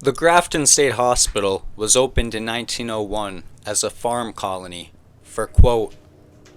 The Grafton State Hospital was opened in 1901 as a farm colony for, quote,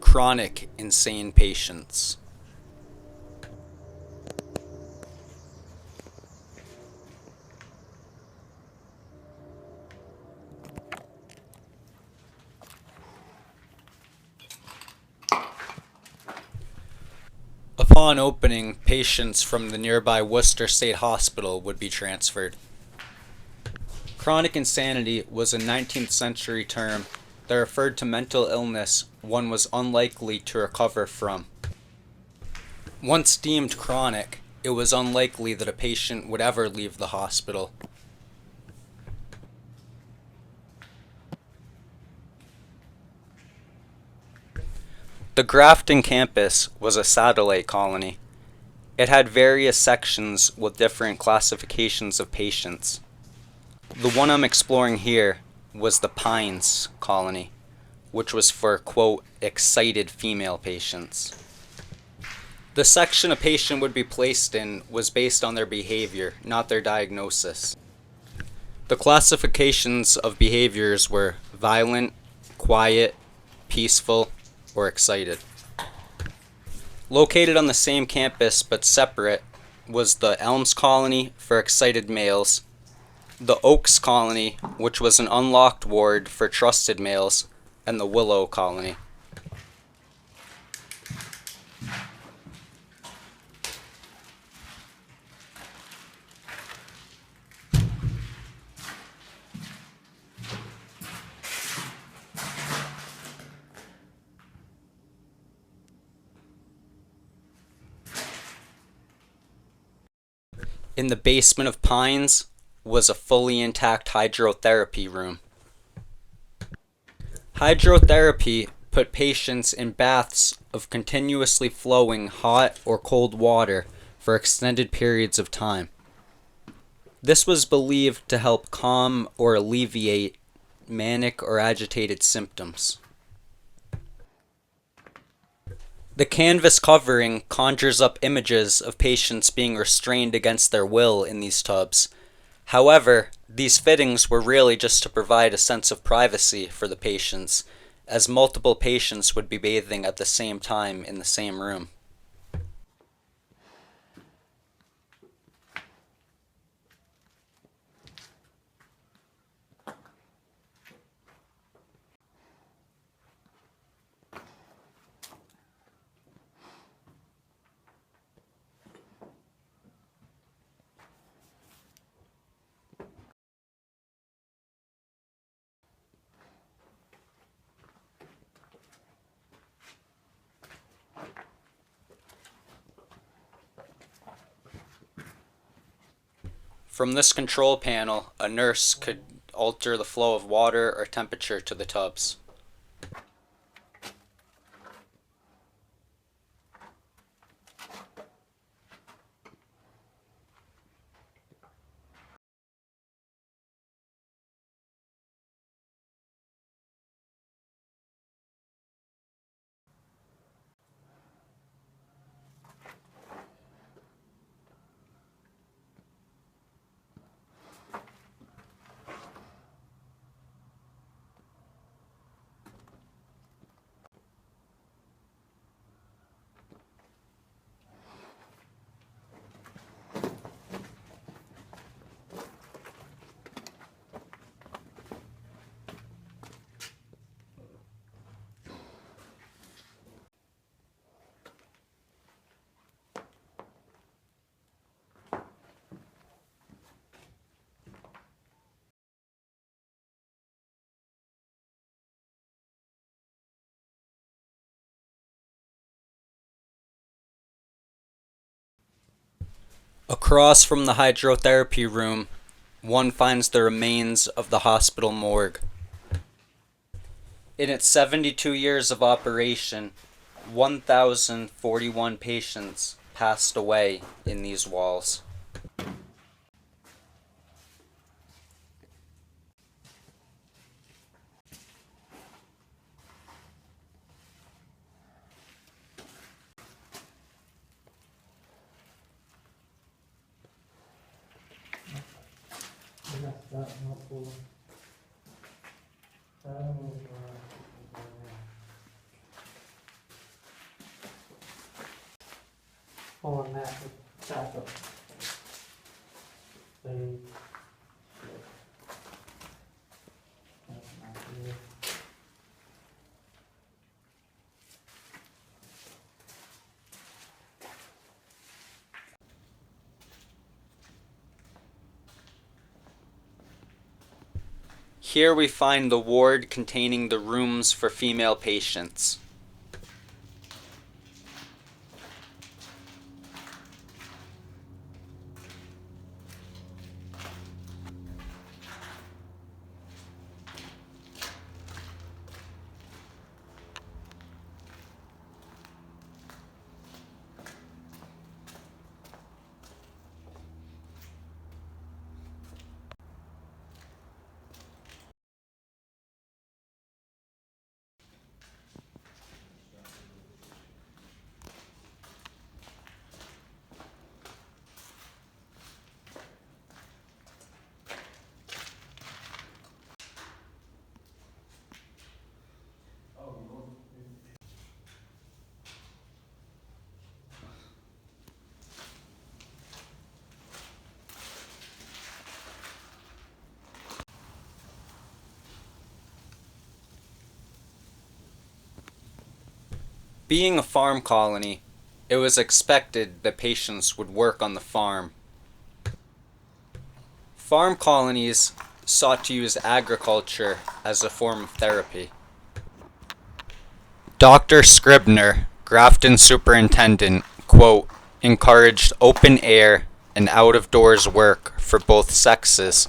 chronic insane patients. Upon opening, patients from the nearby Worcester State Hospital would be transferred. Chronic insanity was a 19th century term that referred to mental illness one was unlikely to recover from. Once deemed chronic, it was unlikely that a patient would ever leave the hospital. The Grafton campus was a satellite colony. It had various sections with different classifications of patients. The one I'm exploring here was the Pines colony, which was for, quote, excited female patients. The section a patient would be placed in was based on their behavior, not their diagnosis. The classifications of behaviors were violent, quiet, peaceful, or excited. Located on the same campus but separate was the Elms Colony for excited males, the Oaks Colony, which was an unlocked ward for trusted males, and the Willow Colony. In the basement of Pines was a fully intact hydrotherapy room. Hydrotherapy put patients in baths of continuously flowing hot or cold water for extended periods of time. This was believed to help calm or alleviate manic or agitated symptoms. The canvas covering conjures up images of patients being restrained against their will in these tubs. However, these fittings were really just to provide a sense of privacy for the patients, as multiple patients would be bathing at the same time in the same room. From this control panel, a nurse could alter the flow of water or temperature to the tubs. Across from the hydrotherapy room, one finds the remains of the hospital morgue. In its 72 years of operation, 1,041 patients passed away in these walls. messed up, no cool. On that, back up. They, that's not good. Here we find the ward containing the rooms for female patients. Being a farm colony, it was expected that patients would work on the farm. Farm colonies sought to use agriculture as a form of therapy. Dr. Scribner, Grafton superintendent, quote, encouraged open air and out-of-doors work for both sexes,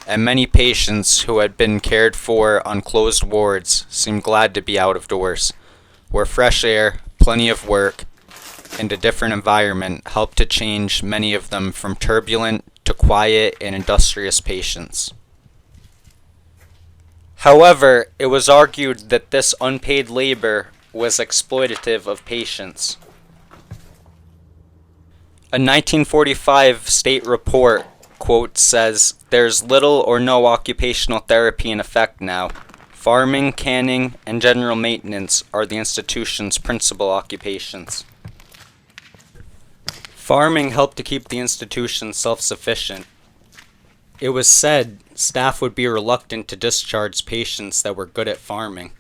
and many patients who had been cared for on closed wards seemed glad to be out of doors, where fresh air, plenty of work, and a different environment helped to change many of them from turbulent to quiet and industrious patients. However, it was argued that this unpaid labor was exploitative of patients. A 1945 state report, quote, says, "There's little or no occupational therapy in effect now. Farming, canning, and general maintenance are the institution's principal occupations." Farming helped to keep the institution self-sufficient. It was said staff would be reluctant to discharge patients that were good at farming.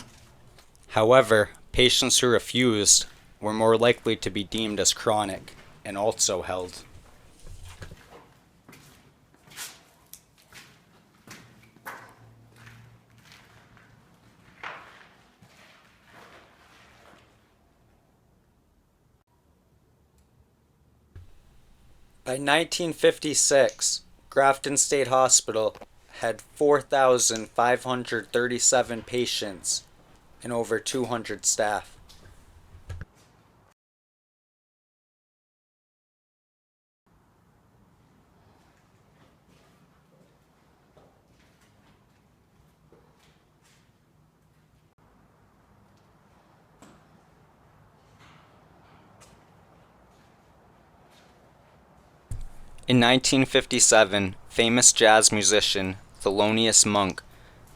However, patients who refused were more likely to be deemed as chronic and also held. By 1956, Grafton State Hospital had 4,537 patients and over 200 staff. In 1957, famous jazz musician Thelonious Monk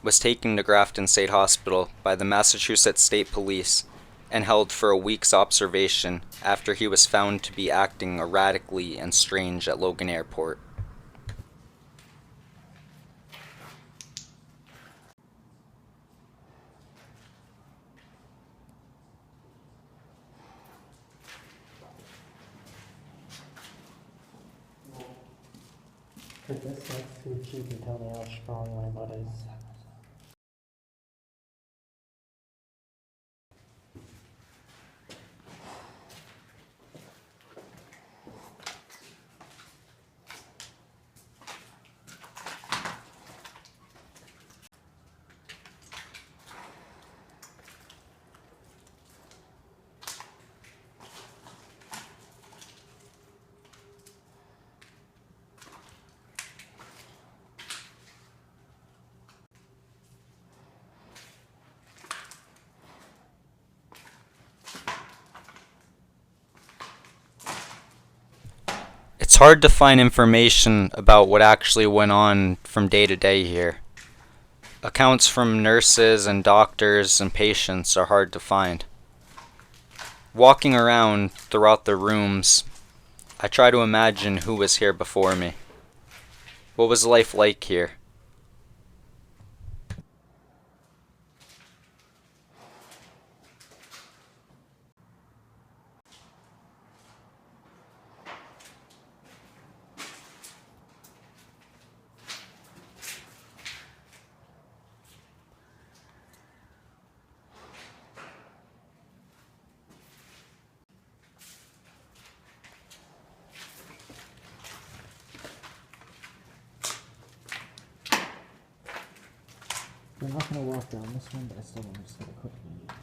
was taken to Grafton State Hospital by the Massachusetts State Police and held for a week's observation after he was found to be acting erratically and strange at Logan Airport. Cause this, let's see if you can tell me how strong my butt is. It's hard to find information about what actually went on from day to day here. Accounts from nurses and doctors and patients are hard to find. Walking around throughout the rooms, I try to imagine who was here before me. What was life like here? We're not gonna walk down this one, but I still want to just get a quick view.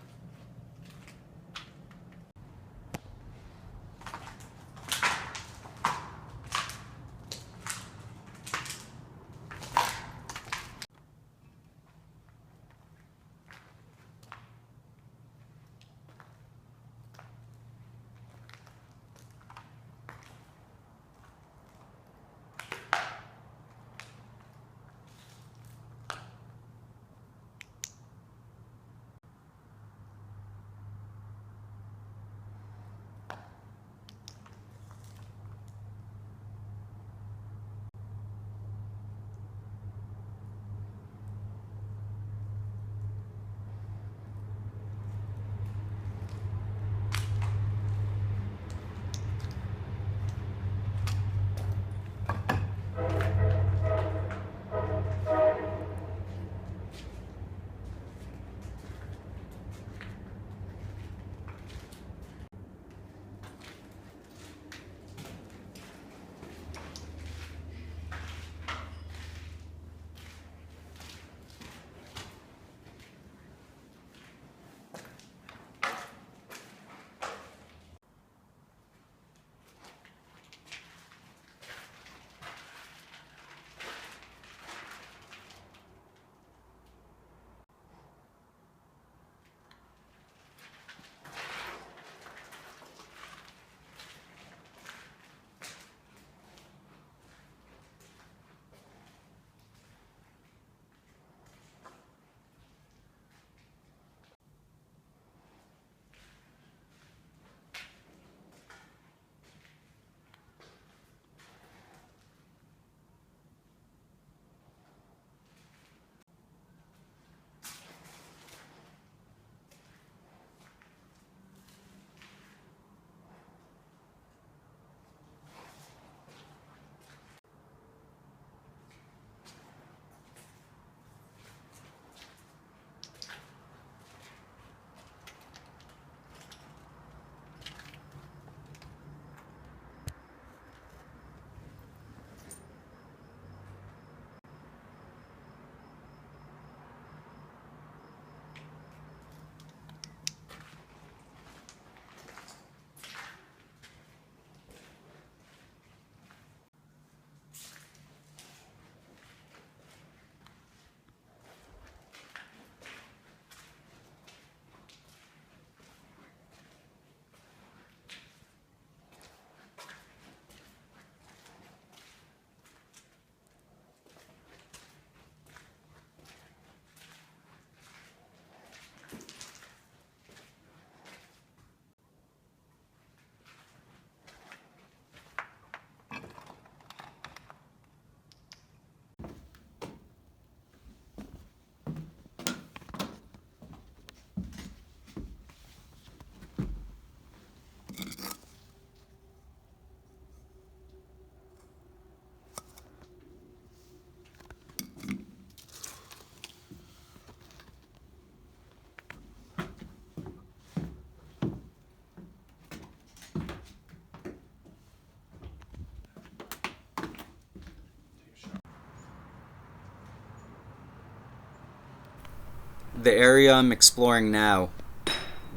The area I'm exploring now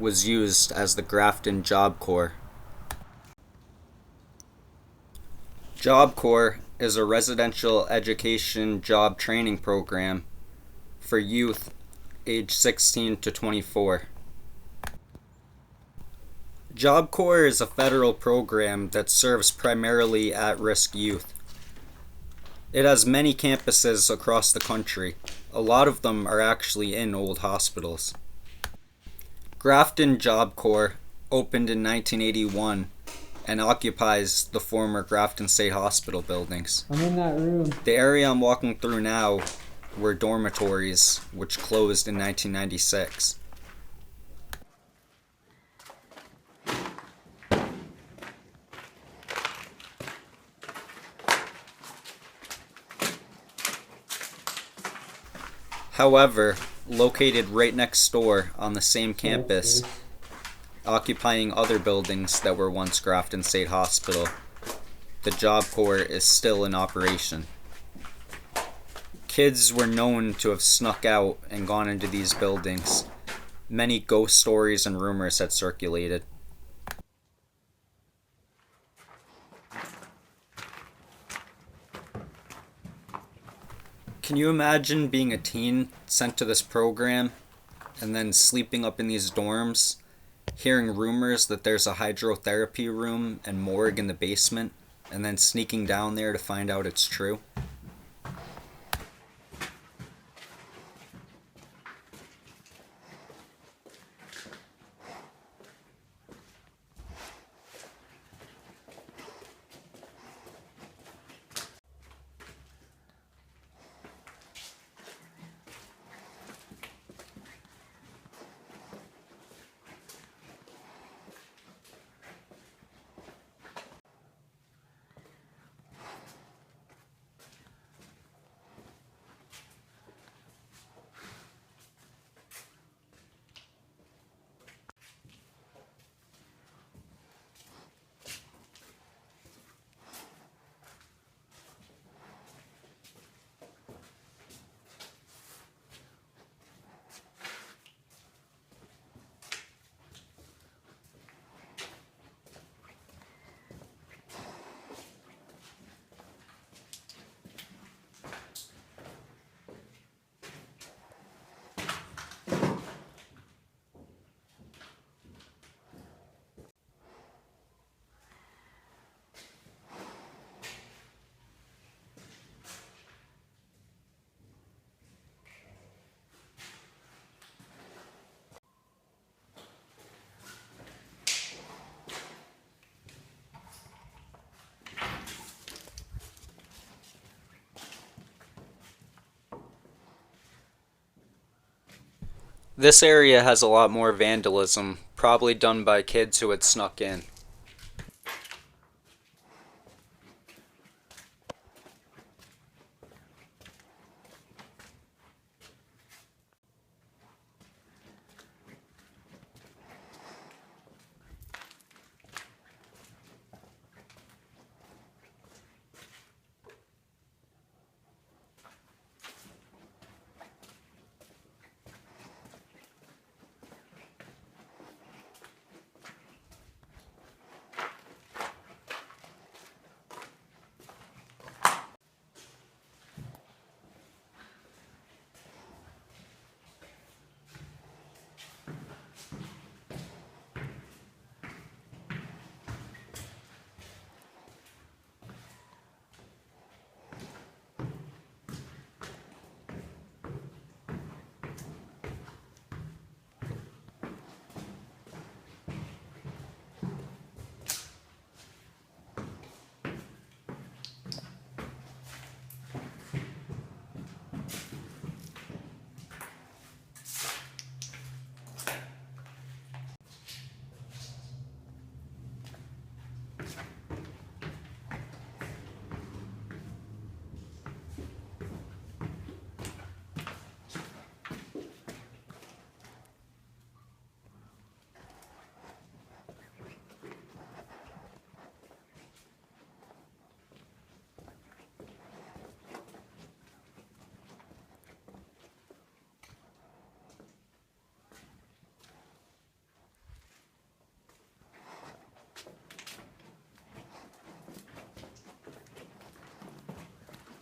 was used as the Grafton Job Corps. Job Corps is a residential education job training program for youth aged 16 to 24. Job Corps is a federal program that serves primarily at-risk youth. It has many campuses across the country. A lot of them are actually in old hospitals. Grafton Job Corps opened in 1981 and occupies the former Grafton State Hospital buildings. I'm in that room. The area I'm walking through now were dormitories, which closed in 1996. However, located right next door on the same campus, occupying other buildings that were once Grafton State Hospital, the Job Corps is still in operation. Kids were known to have snuck out and gone into these buildings. Many ghost stories and rumors had circulated. Can you imagine being a teen sent to this program and then sleeping up in these dorms, hearing rumors that there's a hydrotherapy room and morgue in the basement, and then sneaking down there to find out it's true? This area has a lot more vandalism, probably done by kids who had snuck in.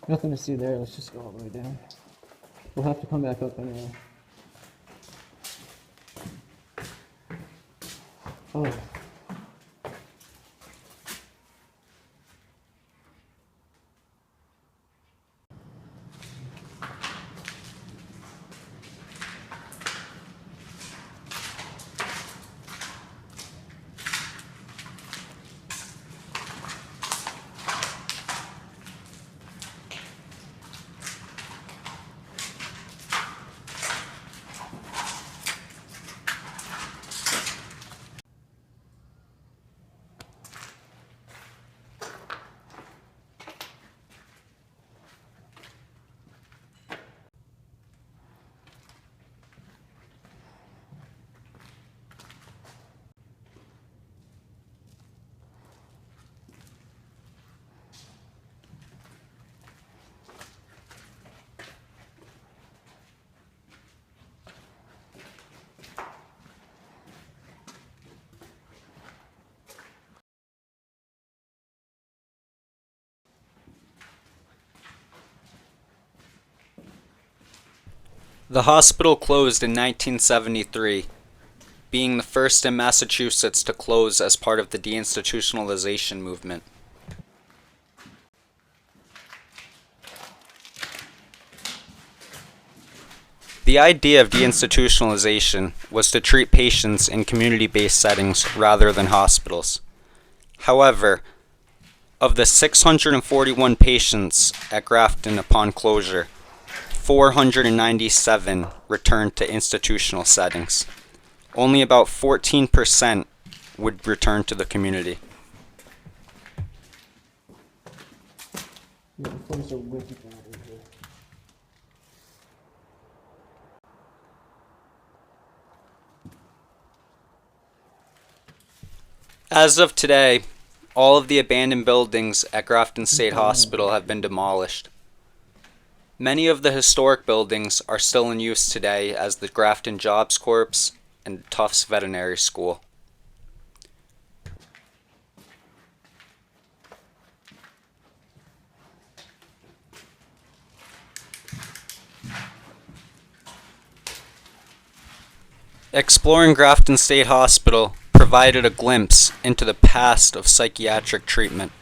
Nothing to see there. Let's just go all the way down. We'll have to come back up anyway. Oh. The hospital closed in 1973, being the first in Massachusetts to close as part of the deinstitutionalization movement. The idea of deinstitutionalization was to treat patients in community-based settings rather than hospitals. However, of the 641 patients at Grafton upon closure, 497 returned to institutional settings. Only about 14% would return to the community. Yeah, there's a wiki down in here. As of today, all of the abandoned buildings at Grafton State Hospital have been demolished. Many of the historic buildings are still in use today as the Grafton Jobs Corps and Tufts Veterinary School. Exploring Grafton State Hospital provided a glimpse into the past of psychiatric treatment.